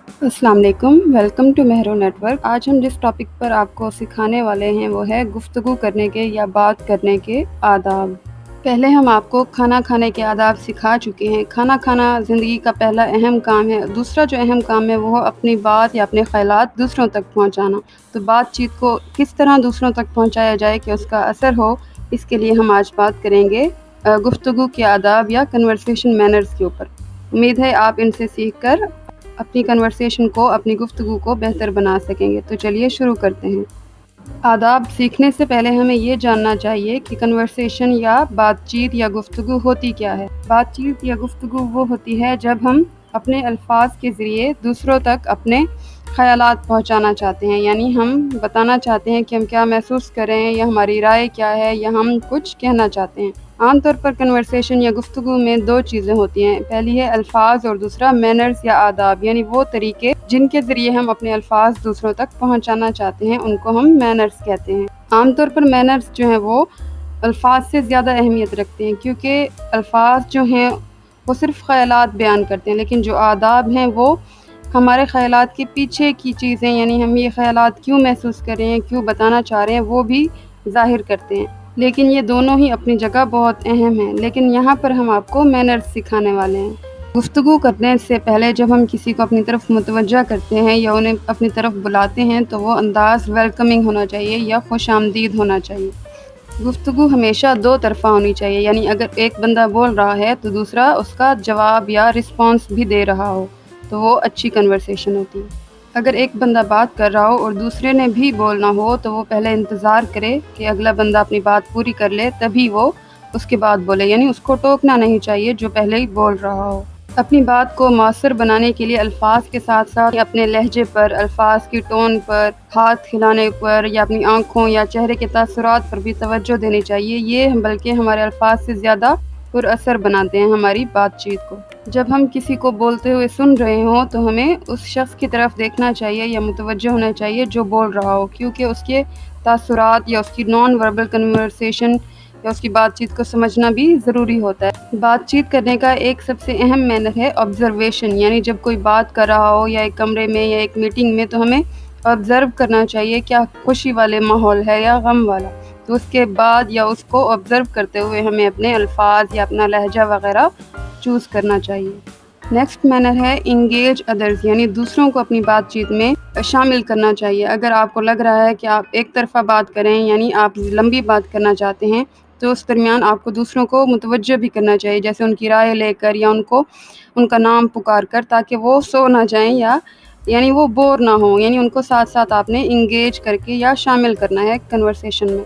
अस्सलाम वालेकुम, welcome to मेहरो network. आज हम जिस टॉपिक पर आपको सिखाने वाले हैं वो है गुफ्तगू करने के या बात करने के आदाब। पहले हम आपको खाना खाने के आदाब सिखा चुके हैं। खाना खाना ज़िंदगी का पहला अहम काम है। दूसरा जो अहम काम है वो है अपनी बात या अपने ख़यालात दूसरों तक पहुंचाना। तो बातचीत को किस तरह दूसरों तक पहुंचाया जाए कि उसका असर हो, इसके लिए हम आज बात करेंगे गुफ्तगू के आदाब या कन्वर्सेशन मैनर्स के ऊपर। उम्मीद है आप इनसे सीख कर अपनी कन्वर्सेशन को, अपनी गुफ्तगू को बेहतर बना सकेंगे। तो चलिए शुरू करते हैं। आदाब सीखने से पहले हमें ये जानना चाहिए कि कन्वर्सेशन या बातचीत या गुफ्तगू होती क्या है। बातचीत या गुफ्तगू वो होती है जब हम अपने अल्फाज के ज़रिए दूसरों तक अपने ख़यालात पहुंचाना चाहते हैं, यानी हम बताना चाहते हैं कि हम क्या महसूस कर रहे हैं या हमारी राय क्या है या हम कुछ कहना चाहते हैं। आमतौर पर कन्वर्सेशन या गुफ्तगू में दो चीज़ें होती हैं। पहली है अल्फाज और दूसरा मैनर्स या आदाब, यानी वो तरीके जिनके ज़रिए हम अपने अल्फाज दूसरों तक पहुंचाना चाहते हैं, उनको हम मैनर्स कहते हैं। आमतौर पर मैनर्स जो हैं वो अल्फाज से ज़्यादा अहमियत रखते हैं, क्योंकि अल्फाज जो हैं वो सिर्फ़ ख़यालात बयान करते हैं, लेकिन जो आदाब हैं वो हमारे ख़यालात के पीछे की चीज़ें, यानी हम ये ख़यालात क्यों महसूस कर रहे हैं, क्यों बताना चाह रहे हैं, वो भी ज़ाहिर करते हैं। लेकिन ये दोनों ही अपनी जगह बहुत अहम हैं। लेकिन यहाँ पर हम आपको मैनर्स सिखाने वाले हैं। गुफ्तगू करने से पहले जब हम किसी को अपनी तरफ मुतवज्जा करते हैं या उन्हें अपनी तरफ बुलाते हैं तो वो अंदाज़ वेलकमिंग होना चाहिए या खुशामदीद होना चाहिए। गुफ्तगू हमेशा दो तरफ़ा होनी चाहिए, यानी अगर एक बंदा बोल रहा है तो दूसरा उसका जवाब या रिस्पॉन्स भी दे रहा हो, तो वो अच्छी कन्वर्सेशन होती है। अगर एक बंदा बात कर रहा हो और दूसरे ने भी बोलना हो तो वो पहले इंतज़ार करे कि अगला बंदा अपनी बात पूरी कर ले, तभी वो उसके बाद बोले, यानी उसको टोकना नहीं चाहिए जो पहले ही बोल रहा हो। अपनी बात को मौसर बनाने के लिए अल्फाज के साथ साथ अपने लहजे पर, अल्फाज की टोन पर, हाथ हिलाने पर या अपनी आँखों या चेहरे के तासुरात पर भी तवज्जो देनी चाहिए। ये बल्कि हमारे अल्फाज से ज़्यादा पुरअसर बनाते हैं हमारी बातचीत को। जब हम किसी को बोलते हुए सुन रहे हों तो हमें उस शख्स की तरफ देखना चाहिए या मुतवज्जो होना चाहिए जो बोल रहा हो, क्योंकि उसके तासुरात या उसकी नॉन वर्बल कन्वर्सेशन या उसकी बातचीत को समझना भी ज़रूरी होता है। बातचीत करने का एक सबसे अहम मैनर है ऑब्ज़र्वेशन, यानी जब कोई बात कर रहा हो या एक कमरे में या एक मीटिंग में तो हमें ऑब्ज़र्व करना चाहिए क्या खुशी वाले माहौल है या गम वाला। तो उसके बाद या उसको ऑब्ज़र्व करते हुए हमें अपने अल्फाज या अपना लहजा वग़ैरह चूज़ करना चाहिए। नेक्स्ट मैनर है इंगेज अदर्स, यानी दूसरों को अपनी बातचीत में शामिल करना चाहिए। अगर आपको लग रहा है कि आप एक तरफ़ा बात करें, यानी आप लंबी बात करना चाहते हैं, तो उस दरमियान आपको दूसरों को मुतवज्जो भी करना चाहिए, जैसे उनकी राय लेकर या उनका नाम पुकार कर, ताकि वो सो ना जाएं या यानी वो बोर ना हो, यानी उनको साथ साथ आपने इंगेज करके या शामिल करना है कन्वर्सेशन में।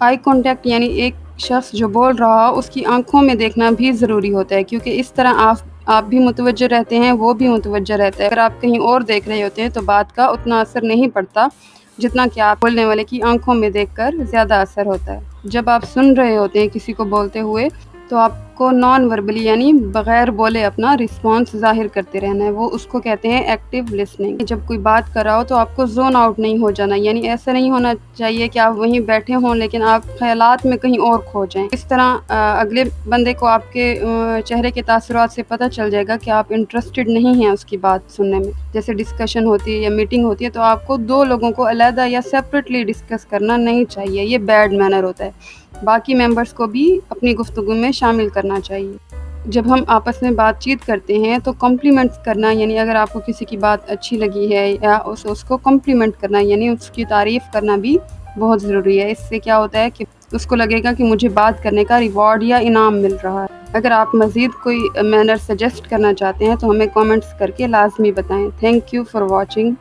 आई कांटेक्ट, यानी एक शख्स जो बोल रहा हो उसकी आंखों में देखना भी ज़रूरी होता है, क्योंकि इस तरह आप भी मुतवज्जो रहते हैं, वो भी मुतवज्जो रहता है। अगर आप कहीं और देख रहे होते हैं तो बात का उतना असर नहीं पड़ता जितना कि आप बोलने वाले की आंखों में देखकर ज़्यादा असर होता है। जब आप सुन रहे होते हैं किसी को बोलते हुए तो आपको नॉन वर्बली, यानी बग़ैर बोले अपना रिस्पॉन्स ज़ाहिर करते रहना है। वो उसको कहते हैं एक्टिव लिसनिंग। जब कोई बात कर रहा हो तो आपको जोन आउट नहीं हो जाना, यानी ऐसा नहीं होना चाहिए कि आप वहीं बैठे हों लेकिन आप ख़यालात में कहीं और खो जाएं। इस तरह अगले बंदे को आपके चेहरे के तासुरात से पता चल जाएगा कि आप इंटरेस्टेड नहीं हैं उसकी बात सुनने में। जैसे डिस्कशन होती है या मीटिंग होती है तो आपको दो लोगों को अलग या सेपरेटली डिस्कस करना नहीं चाहिए, ये बैड मैनर होता है। बाकी मेंबर्स को भी अपनी गुफ्तगू में शामिल करना चाहिए। जब हम आपस में बातचीत करते हैं तो कॉम्प्लीमेंट्स करना, यानी अगर आपको किसी की बात अच्छी लगी है या उसको कॉम्प्लीमेंट करना, यानी उसकी तारीफ़ करना भी बहुत ज़रूरी है। इससे क्या होता है कि उसको लगेगा कि मुझे बात करने का रिवॉर्ड या इनाम मिल रहा है। अगर आप मज़ीद कोई मैनर सजेस्ट करना चाहते हैं तो हमें कमेंट्स करके लाजमी बताएं। Thank you for watching.